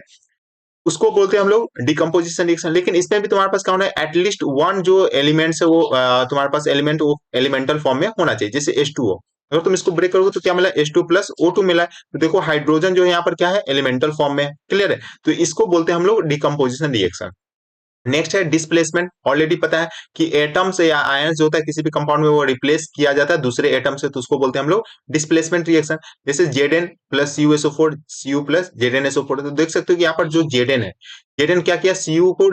उसको बोलते हैं हम लोग डिकम्पोजिशन रिएक्शन। लेकिन इसमें भी तुम्हारे पास क्या होना है, एटलीस्ट वन जो एलिमेंट्स है वो तुम्हारे पास एलिमेंट वो एलिमेंटल फॉर्म में होना चाहिए। जैसे H2O, अगर तुम इसको ब्रेक करोगे तो क्या मिला, H2 + O2 मिला है। तो देखो हाइड्रोजन जो है यहाँ पर क्या है, एलिमेंटल फॉर्म में है। क्लियर है, तो इसको बोलते हैं हम लोग डिकम्पोजिशन रिएक्शन। नेक्स्ट है डिस्प्लेसमेंट। ऑलरेडी पता है कि एटम्स या आयंस जो होता है किसी भी कंपाउंड में वो रिप्लेस किया जाता है दूसरे एटम से, तो उसको बोलते हैं हम लोग डिस्प्लेसमेंट रिएक्शन। जैसे Zn + CuSO4 Cu + ZnSO4, तो देख सकते हो कि यहाँ पर जो Zn है, Zn क्या किया, Cu को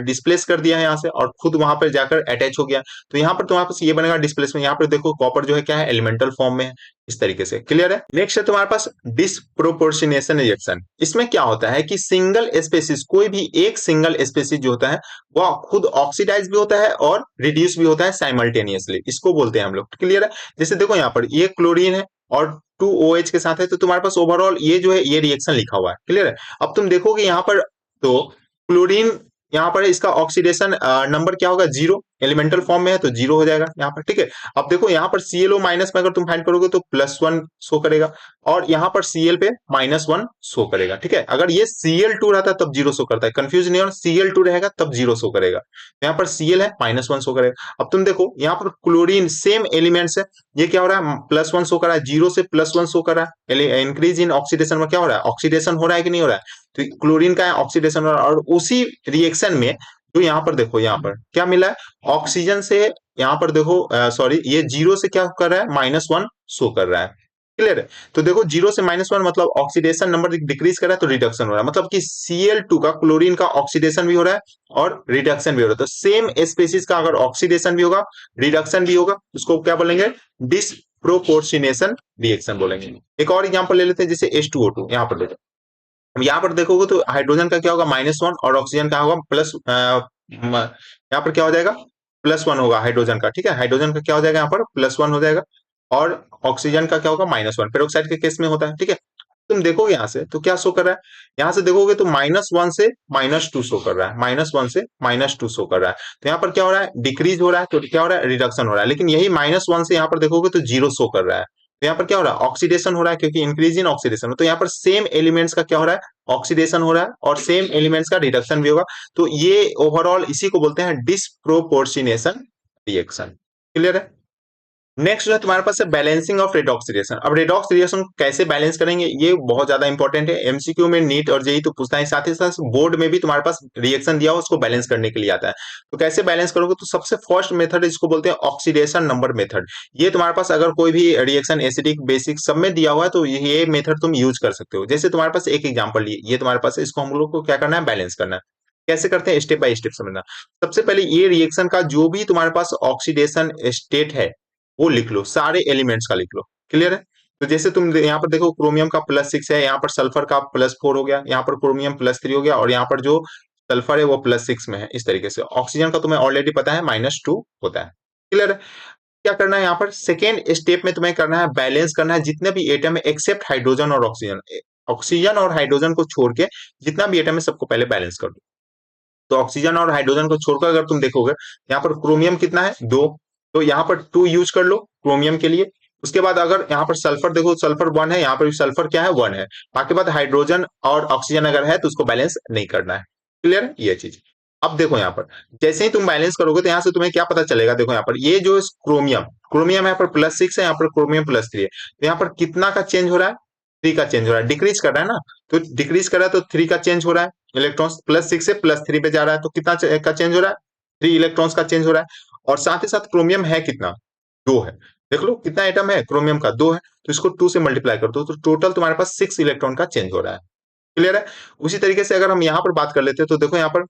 डिस्प्लेस कर दिया है यहाँ से और खुद वहां पर जाकर अटैच हो गया। तो यहाँ पर तुम्हारे पास ये बनेगा डिस्प्लेसमेंट। यहाँ पर देखो कॉपर जो है क्या है, एलिमेंटल फॉर्म में है। इस तरीके से क्लियर है। नेक्स्ट है तुम्हारे पास डिसप्रोपोर्शनेशन रिएक्शन। इसमें क्या होता है कि सिंगल स्पेसिस, कोई भी एक सिंगल स्पेसिस जो होता है वो खुद ऑक्सीडाइज भी होता है और रिड्यूस भी होता है साइमल्टेनियसली, इसको बोलते हैं हम लोग। क्लियर है, जैसे देखो यहाँ पर ये क्लोरीन है और 2OH के साथ है, तो तुम्हारे पास ओवरऑल ये जो है ये रिएक्शन लिखा हुआ है। क्लियर है, अब तुम देखोगे यहाँ पर तो क्लोरीन यहाँ पर इसका ऑक्सीडेशन नंबर क्या होगा, 0, एलिमेंटल फॉर्म में है तो 0 हो जाएगा यहाँ पर। ठीक है, अब देखो यहाँ पर ClO- में अगर तुम फाइंड करोगे तो +1 शो करेगा और यहाँ पर Cl पे -1 शो करेगा। ठीक है, अगर ये Cl2 रहता है तब 0 शो करता है, कंफ्यूज नहीं होना, Cl2 रहेगा तब 0 शो करेगा। यहाँ पर Cl है -1 शो करेगा। अब तुम देखो यहाँ पर क्लोरीन सेम एलिमेंट्स है, ये क्या हो रहा है, +1 शो कर रहा है, 0 से +1 शो कर रहा है। इंक्रीज इन ऑक्सीडेशन में क्या हो रहा है, ऑक्सीडेशन हो रहा है कि नहीं हो रहा है, तो क्लोरीन का ऑक्सीडेशन हो रहा है। और उसी रिएक्शन में जो यहाँ पर देखो यहाँ पर क्या मिला है, ऑक्सीजन से यहाँ पर देखो सॉरी ये 0 से क्या कर रहा है, -1 शो कर रहा है। क्लियर है, तो देखो 0 से -1 मतलब ऑक्सीडेशन नंबर डिक्रीज कर रहा है तो रिडक्शन हो रहा है, मतलब कि Cl2 का क्लोरीन का ऑक्सीडेशन भी हो रहा है और रिडक्शन भी हो रहा है। तो सेम स्पेसिस का अगर ऑक्सीडेशन भी होगा रिडक्शन भी होगा, उसको क्या बोलेंगे, डिसप्रोपोर्शनेशन रिएक्शन बोलेंगे। एक और एग्जांपल ले लेते हैं, जैसे H2O2 यहाँ पर देखो, यहाँ पर देखोगे तो हाइड्रोजन का क्या होगा, -1 और ऑक्सीजन का होगा प्लस, यहाँ पर क्या हो जाएगा, +1 होगा हाइड्रोजन का। ठीक है, हाइड्रोजन का क्या हो जाएगा यहाँ पर, +1 हो जाएगा और ऑक्सीजन का क्या होगा, -1 पेरोक्साइड के केस में होता है। ठीक है, तुम देखोगे यहाँ से तो क्या शो कर रहा है, यहाँ से देखोगे तो -1 से -2 शो कर रहा है, -1 से -2 शो कर रहा है। तो यहाँ पर क्या हो रहा है, डिक्रीज हो रहा है, तो क्या हो रहा है, रिडक्शन हो रहा है। लेकिन यही -1 से यहाँ पर देखोगे तो 0 शो कर रहा है, तो यहाँ पर क्या हो रहा है, ऑक्सीडेशन हो रहा है, क्योंकि इंक्रीज इन ऑक्सीडेशन। तो यहाँ पर सेम एलिमेंट्स का क्या हो रहा है, ऑक्सीडेशन हो रहा है और सेम एलिमेंट्स का रिडक्शन भी होगा। तो ये ओवरऑल इसी को बोलते हैं डिसप्रोपोर्शनेशन रिएक्शन। क्लियर है। नेक्स्ट जो है तुम्हारे पास है बैलेंसिंग ऑफ रेडॉक्स रिएक्शन। अब रेडॉक्स रिएक्शन कैसे बैलेंस करेंगे ये बहुत ज्यादा इंपॉर्टेंट है, एमसीक्यू में नीट और जेई तो पूछता है, साथ ही साथ बोर्ड में भी तुम्हारे पास रिएक्शन दिया हो उसको बैलेंस करने के लिए आता है। तो कैसे बैलेंस करोगे, तो सबसे फर्स्ट मेथड इसको बोलते हैं ऑक्सीडेशन नंबर मेथड। ये तुम्हारे पास अगर कोई भी रिएक्शन एसिडिक बेसिक सब में दिया हुआ है तो ये मेथड तुम यूज कर सकते हो। जैसे तुम्हारे पास एक एग्जाम्पल ये तुम्हारे पास है, इसको हम लोग को क्या करना है, बैलेंस करना है। कैसे करते हैं, स्टेप बाय स्टेप समझना। सबसे पहले ये रिएक्शन का जो भी तुम्हारे पास ऑक्सीडेशन स्टेट है वो लिख लो, सारे एलिमेंट्स का लिख लो। क्लियर है। तो जैसे तुम यहाँ पर देखो क्रोमियम का +6 है, यहाँ पर सल्फर का +4 हो गया, यहाँ पर क्रोमियम +3 हो गया, और यहाँ पर जो सल्फर है वो +6 में है। इस तरीके से ऑक्सीजन का तुम्हें ऑलरेडी पता है -2 होता है। क्लियर है। क्या करना है यहाँ पर सेकेंड स्टेप में तुम्हें करना है, बैलेंस करना है जितने भी एटम है एक्सेप्ट हाइड्रोजन और ऑक्सीजन। ऑक्सीजन और हाइड्रोजन को छोड़ के जितना भी एटम है सबको पहले बैलेंस कर दो। तो ऑक्सीजन और हाइड्रोजन को छोड़कर अगर तुम देखोगे यहाँ पर क्रोमियम कितना है, 2। तो यहाँ पर 2 यूज कर लो क्रोमियम के लिए। उसके बाद अगर यहाँ पर सल्फर देखो, सल्फर 1 है, यहाँ पर भी सल्फर क्या है, 1 है। बाकी बात हाइड्रोजन और ऑक्सीजन अगर है तो उसको बैलेंस नहीं करना है। क्लियर है ये चीज। अब देखो यहाँ पर जैसे ही तुम बैलेंस करोगे तो यहाँ से तुम्हें क्या पता चलेगा, देखो यहाँ पर ये जो क्रोमियम क्रोमियम यहाँ पर +6 है, यहाँ पर क्रोमियम +3 है, तो यहाँ पर कितना का चेंज हो रहा है, 3 का चेंज हो रहा है, डिक्रीज कर रहा है ना। तो डिक्रीज कर रहा है तो 3 का चेंज हो रहा है, इलेक्ट्रॉन्स +6 से +3 पे जा रहा है, तो कितना का चेंज हो रहा है, 3 इलेक्ट्रॉन्स का चेंज हो रहा है। और साथ ही साथ क्रोमियम है कितना, 2 है। देख लो कितना एटम है क्रोमियम का, 2 है। तो इसको 2 से मल्टीप्लाई कर दो तो टोटल तुम्हारे पास 6 इलेक्ट्रॉन का चेंज हो रहा है। क्लियर है। उसी तरीके से अगर हम यहाँ पर बात कर लेते हैं तो देखो यहाँ पर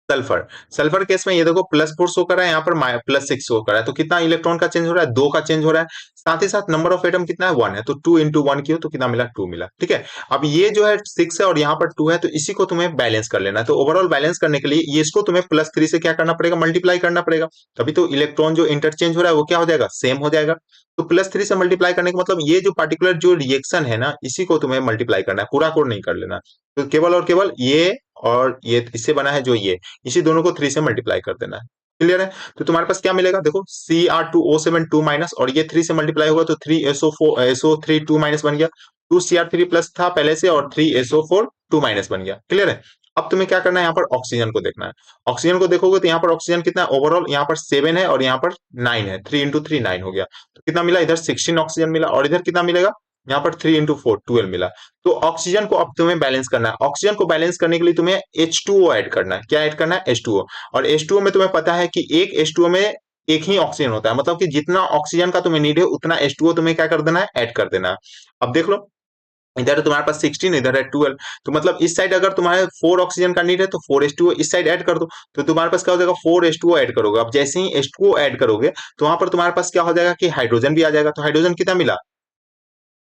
सल्फर सल्फर केस में ये देखो +4 शो कर रहा है, यहाँ पर +6 शो कर रहा है, तो कितना इलेक्ट्रॉन का चेंज हो रहा है, 2 का चेंज हो रहा है। साथ ही साथ नंबर ऑफ एटम कितना है, 1 है, तो 2 इंटू 1 की हो तो कितना मिला, 2 मिला। ठीक है। अब ये जो है 6 है और यहाँ पर 2 है, तो इसी को तुम्हें बैलेंस कर लेना है। तो ओवरऑल बैलेंस करने के लिए ये इसको तुम्हें +3 से क्या करना पड़ेगा, मल्टीप्लाई करना पड़ेगा। तभी तो इलेक्ट्रॉन जो इंटरचेंज हो रहा है वो क्या हो जाएगा, सेम हो जाएगा। तो +3 से मल्टीप्लाई करने का मतलब ये जो पार्टिकुलर जो रिएक्शन है ना इसी को तुम्हें मल्टीप्लाई करना है, पूरा कोड नहीं कर लेना। तो केवल और केवल ये और ये इससे बना है जो ये, इसी दोनों को 3 से मल्टीप्लाई कर देना है। क्लियर है। तो तुम्हारे पास क्या मिलेगा, देखो Cr2O7 2 माइनस, और ये 3 से मल्टीप्लाई होगा तो 3SO4 SO3 2 माइनस बन गया। 2Cr3 प्लस था पहले से और 3SO4 2 माइनस बन गया। क्लियर है। अब तुम्हें क्या करना है, यहाँ पर ऑक्सीजन को देखना है। ऑक्सीजन को देखोगे तो यहाँ पर ऑक्सीजन कितना है ओवरऑल, यहाँ पर 7 है और यहाँ पर 9 है, 3 इंटू 3 9 हो गया। तो कितना मिला, इधर 16 ऑक्सीजन मिला, और इधर कितना मिलेगा, यहाँ पर 3 इंटू 4 12 मिला। तो ऑक्सीजन को अब तुम्हें बैलेंस करना है। ऑक्सीजन को बैलेंस करने के लिए तुम्हें H2O ऐड करना है। क्या ऐड करना है, H2O। और H2O में तुम्हें पता है कि एक H2O में एक ही ऑक्सीजन होता है, मतलब कि जितना ऑक्सीजन का तुम्हें नीड है उतना H2O तुम्हें क्या कर देना है, ऐड कर देना है। अब देख लो इधर तुम्हारे पास 16, इधर है 12, तो मतलब इस साइड अगर तुम्हारे 4 ऑक्सीजन का नीड है तो 4H2O इस साइड ऐड कर दो। तो तुम्हारे पास क्या हो जाएगा, 4H2O ऐड करोगे। अब जैसे ही H2O ऐड करोगे तो वहां पर तुम्हारे पास क्या हो जाएगा कि हाइड्रोजन भी आ जाएगा। तो हाइड्रोजन कितना मिला,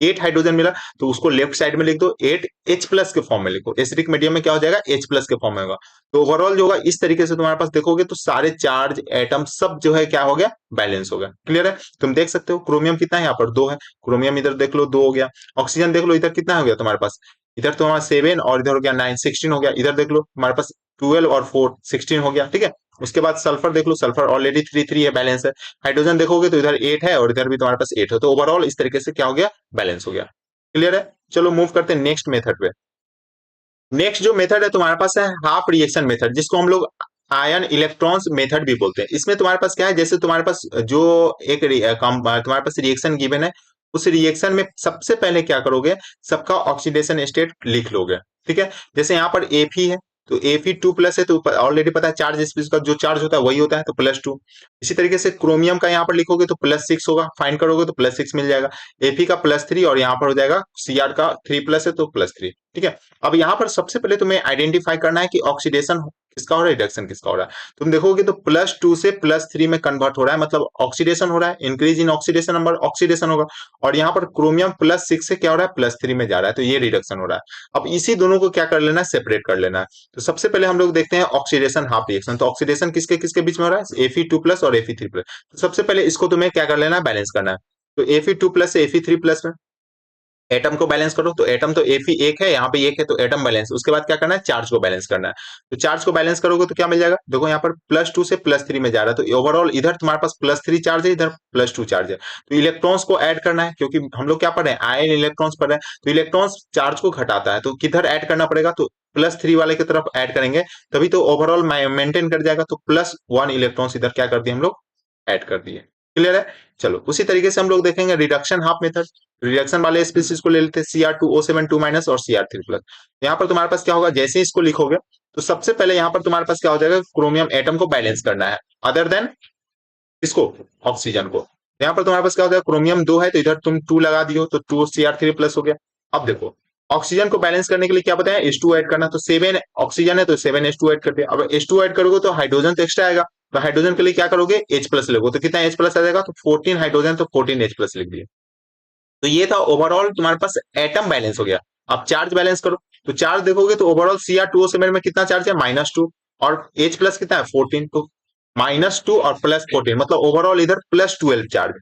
8 हाइड्रोजन मिला। तो उसको लेफ्ट साइड में लिख दो, 8 H+ के फॉर्म में लिखो। एसिडिक मीडियम में क्या हो जाएगा, H+ के फॉर्म में होगा। तो ओवरऑल जो होगा इस तरीके से तुम्हारे पास देखोगे तो सारे चार्ज एटम सब जो है क्या हो गया, बैलेंस हो गया। क्लियर है। तुम देख सकते हो क्रोमियम कितना है, यहाँ पर 2 है, क्रोमियम इधर देख लो 2 हो गया। ऑक्सीजन देख लो इधर कितना हो गया तुम्हारे पास, इधर तुम्हारा 7 और इधर हो गया 9 16 हो गया। इधर देख लो तुम्हारे पास 12 और 4 16 हो गया। ठीक है। उसके बाद सल्फर देख लो, सल्फर ऑलरेडी 3 3 है, बैलेंस है। हाइड्रोजन देखोगे तो इधर 8 है और इधर भी तुम्हारे पास 8 है। तो ओवरऑल इस तरीके से क्या हो गया, बैलेंस हो गया। क्लियर है। चलो मूव करते हैं नेक्स्ट मेथड पे। नेक्स्ट जो मेथड है तुम्हारे पास है हाफ रिएक्शन मेथड, जिसको हम लोग आयन इलेक्ट्रॉन्स मेथड भी बोलते हैं। इसमें तुम्हारे पास क्या है, जैसे तुम्हारे पास जो एक तुम्हारे पास रिएक्शन गिवन है, उस रिएक्शन में सबसे पहले क्या करोगे, सबका ऑक्सीडेशन स्टेट लिख लोगे। ठीक है। जैसे यहाँ पर Fe है तो Fe2+ है, तो ऑलरेडी पता है चार्ज स्पीसीज का जो चार्ज होता है वही होता है, तो +2। इसी तरीके से क्रोमियम का यहाँ पर लिखोगे तो +6 होगा, फाइंड करोगे तो +6 मिल जाएगा। Fe का +3 और यहाँ पर हो जाएगा Cr का 3+ है तो +3। ठीक है। अब यहाँ पर सबसे पहले तुम्हें आइडेंटिफाई करना है कि ऑक्सीडेशन किसका हो रहा है, रिडक्शन किसका हो रहा है। तुम देखोगे तो +2 से +3 में कन्वर्ट हो रहा है, मतलब ऑक्सीडेशन हो रहा है, increase in oxidation number, oxidation होगा। और यहाँ पर क्रोमियम +6 से क्या हो रहा है, +3 में जा रहा है, तो ये रिडक्शन हो रहा है। अब इसी दोनों को क्या कर लेना है, सेपरेट कर लेना है। तो सबसे पहले हम लोग देखते हैं ऑक्सीडेशन हाफ रिएक्शन। तो ऑक्सीडेशन किसके किसके बीच में हो रहा है, Fe2+ और Fe3+। तो सबसे पहले इसको तुम्हें क्या कर लेना है, बैलेंस करना है। तो Fe2+ से Fe3+ में एटम को बैलेंस करो, तो एटम तो Fe एक है, यहाँ पे एक है, तो एटम बैलेंस। उसके बाद क्या करना है, चार्ज को बैलेंस करना है। तो चार्ज को बैलेंस करोगे तो क्या मिल जाएगा, देखो यहाँ पर +2 से +3 में जा रहा है, तो ओवरऑल इधर तुम्हारे पास +3 चार्ज है, इधर +2 चार्ज है। तो इलेक्ट्रॉन्स को ऐड करना है, क्योंकि हम लोग क्या पढ़ रहे हैं, आयन इलेक्ट्रॉन्स पढ़ रहे हैं। तो इलेक्ट्रॉन्स चार्ज को घटाता है, तो किधर ऐड करना पड़ेगा, तो +3 वाले की तरफ ऐड करेंगे, तभी तो ओवरऑल मेंटेन कर जाएगा। तो +1 इलेक्ट्रॉन्स इधर क्या कर दिए हम लोग, ऐड कर दिए। क्लियर है। चलो उसी तरीके से हम लोग देखेंगे रिडक्शन हाफ मेथड। रिडक्शन वाले स्पीसीज को ले लेते हैं Cr2O7 2 और Cr3 प्लस। यहाँ पर तुम्हारे पास क्या होगा, जैसे ही इसको लिखोगे तो सबसे पहले यहाँ पर तुम्हारे पास क्या हो जाएगा, क्रोमियम एटम को बैलेंस करना है अदर देन इसको, ऑक्सीजन को। यहाँ पर तुम्हारे पास क्या होता है, क्रोमियम 2 है तो इधर तुम 2 लगा दियो तो 2Cr3 प्लस हो गया। अब देखो ऑक्सीजन को बैलेंस करने के लिए क्या बताया, H2 ऐड करना, तो 7 ऑक्सीजन है तो 7H2 ऐड कर दिया। अब H2 ऐड करोगे तो हाइड्रोजन तो एक्स्ट्रा आएगा, तो हाइड्रोजन के लिए क्या करोगे, H प्लस लोगे, तो कितना H प्लस आ जाएगा, तो 14 हाइड्रोजन तो 14H प्लस लिख दिया। तो ये था ओवरऑल तुम्हारे पास एटम बैलेंस हो गया। अब चार्ज बैलेंस करो, तो चार्ज देखोगे तो ओवरऑल Cr2O7 में कितना चार्ज है, -2, और H प्लस कितना है 14, तो -2 और +14 मतलब ओवरऑल इधर +12 चार्ज।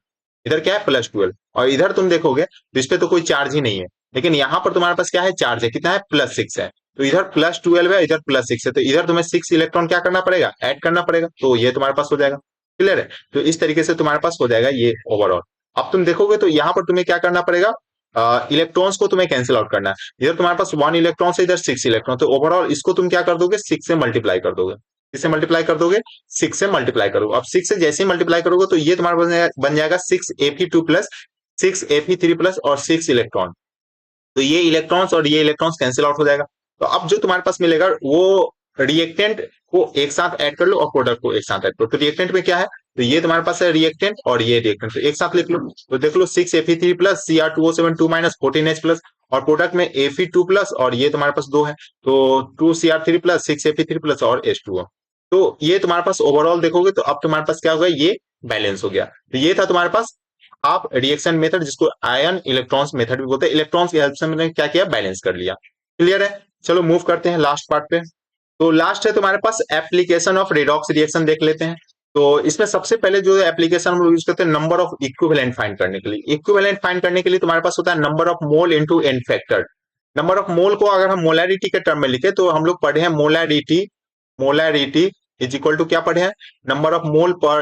इधर क्या है +12, और इधर तुम देखोगे तो इस पे तो कोई चार्ज ही नहीं है, लेकिन यहाँ पर तुम्हारे पास क्या है, चार्ज है, कितना है +6 है। तो इधर +12 है, इधर +6 है, तो इधर तुम्हें 6 इलेक्ट्रॉन क्या करना पड़ेगा, ऐड करना पड़ेगा, तो ये तुम्हारे पास हो जाएगा। क्लियर है। तो इस तरीके से तुम्हारे पास हो जाएगा ये ओवरऑल। अब तुम देखोगे तो यहाँ पर तुम्हें क्या करना पड़ेगा, इलेक्ट्रॉन्स को तुम्हें कैंसिल आउट करना है। इधर तुम्हारे पास 1 इलेक्ट्रॉन से इधर 6 इलेक्ट्रॉन, तो ओवरऑल इसको तुम क्या कर दोगे, 6 से मल्टीप्लाई कर दोगे। किससे मल्टीप्लाई कर दोगे, 6 से मल्टीप्लाई करोगे। अब 6 से जैसे ही मल्टीप्लाई करोगे तो ये तुम्हारा बन जाएगा 6Fe2 प्लस 6Fe3 प्लस और 6 इलेक्ट्रॉन। तो ये इलेक्ट्रॉन्स और ये इलेक्ट्रॉन्स कैंसिल आउट हो जाएगा। तो अब जो तुम्हारे पास मिलेगा वो रिएक्टेंट को एक साथ ऐड कर लो और प्रोडक्ट को एक साथ ऐड करो। तो रिएक्टेंट में क्या है, तो ये तुम्हारे पास है रिएक्टेंट और ये रिएक्टेंट, तो एक साथ लिख लो। तो देख लो 6Fe3 plus Cr2O7 2 14H plus, और प्रोडक्ट में Fe2 प्लस और ये तुम्हारे पास 2 है, तो 2Cr3 प्लस 6Fe3 प्लस और H2O। तो ये तुम्हारे पास ओवरऑल देखोगे तो अब तुम्हारे पास क्या होगा, ये बैलेंस हो गया। तो ये था तुम्हारे पास आप रिएक्शन मेथड, जिसको आयन इलेक्ट्रॉन्स मेथड भी बोलते हैं। इलेक्ट्रॉन्स की हेल्प से मैंने क्या किया, बैलेंस कर लिया। क्लियर है। चलो मूव करते हैं लास्ट पार्ट पे। तो लास्ट है तुम्हारे पास एप्लीकेशन ऑफ रेडॉक्स रिएक्शन, देख लेते हैं। तो इसमें सबसे पहले जो एप्लीकेशन हम लोग यूज करते हैं, नंबर ऑफ इक्विवेलेंट फाइंड करने के लिए। इक्विवेलेंट फाइंड करने के लिए तुम्हारे पास होता है number of mole into n factor. Number of mole को अगर हम मोलैरिटी के टर्म में लिखे तो हम लोग पढ़े हैं molarity, molarity is equal to क्या पढ़े हैं, नंबर ऑफ मोल पर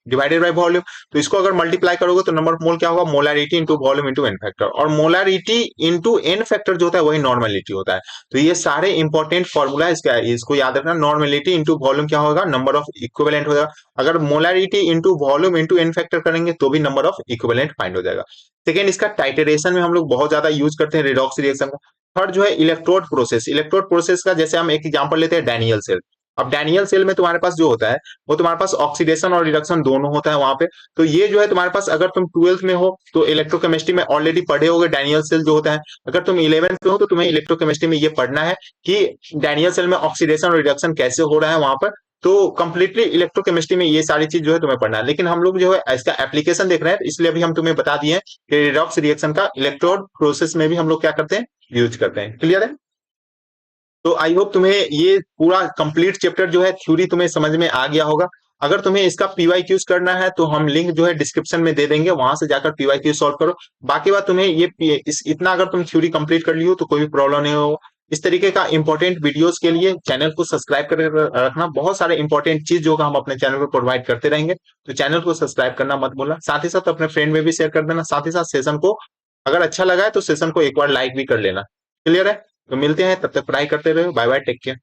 डिवाइडेड बाय वॉल्यूम। तो इसको अगर मल्टीप्लाई करोगे तो नंबर ऑफ मोल क्या होगा, molarity into volume into n factor, और मोलैरिटी इंटू एन फैक्टर जो होता है वही नॉर्मेलिटी होता है। तो ये सारे इंपॉर्टेंट फॉर्मूला इसका है, इसको याद रखना। नॉर्मेलिटी इंटू वॉल्यूम क्या होगा, नंबर ऑफ इक्विवेलेंट होगा। अगर molarity into volume into n factor करेंगे तो भी नंबर ऑफ इक्विवेलेंट फाइंड हो जाएगा। सेकेंड, इसका टाइटरेशन में हम लोग बहुत ज्यादा यूज करते हैं रेडॉक्स रिएक्शन का। थर्ड जो है इलेक्ट्रोड प्रोसेस। इलेक्ट्रोड प्रोसेस का जैसे हम एक एग्जांपल लेते हैं डैनियल सेल। अब डैनियल सेल में तुम्हारे पास जो होता है वो तुम्हारे पास ऑक्सीडेशन और रिडक्शन दोनों होता है वहां पे। तो ये जो है तुम्हारे पास, अगर तुम 12th में हो तो इलेक्ट्रोकेमिस्ट्री में ऑलरेडी पढ़े होगे डैनियल सेल जो होता है। अगर तुम 11th में हो तो तुम्हें इलेक्ट्रोकेमिस्ट्री में ये पढ़ना है कि डैनियल सेल में ऑक्सीडेशन और रिडक्शन कैसे हो रहा है वहां पर। तो कंप्लीटली इलेक्ट्रोकेमिस्ट्री में ये सारी चीज जो है तुम्हें पढ़ना है। लेकिन हम लोग जो है इसका एप्लीकेशन देख रहे हैं, इसलिए अभी हम तुम्हें बता दिए कि रिडॉक्स रिएक्शन का इलेक्ट्रोड प्रोसेस में भी हम लोग क्या करते हैं, यूज करते हैं। क्लियर है। तो आई होप तुम्हें ये पूरा कंप्लीट चैप्टर जो है थ्योरी तुम्हें समझ में आ गया होगा। अगर तुम्हें इसका पीवाईक्यूज करना है तो हम लिंक जो है डिस्क्रिप्शन में दे देंगे, वहां से जाकर पीवाईक्यू सॉल्व करो। बाकी बात तुम्हें ये इतना अगर तुम थ्योरी कंप्लीट कर लियो तो कोई भी प्रॉब्लम नहीं हो। इस तरीके का इंपॉर्टेंट वीडियोस के लिए चैनल को सब्सक्राइब कर रखना। बहुत सारे इंपॉर्टेंट चीज जो हम अपने चैनल पर प्रोवाइड करते रहेंगे, तो चैनल को सब्सक्राइब करना मत भूलना। साथ ही साथ अपने फ्रेंड में भी शेयर कर देना। साथ ही साथ सेशन को अगर अच्छा लगा है तो सेशन को एक बार लाइक भी कर लेना। क्लियर है। तो मिलते हैं, तब तक पढ़ाई करते रहो। Bye bye, take care.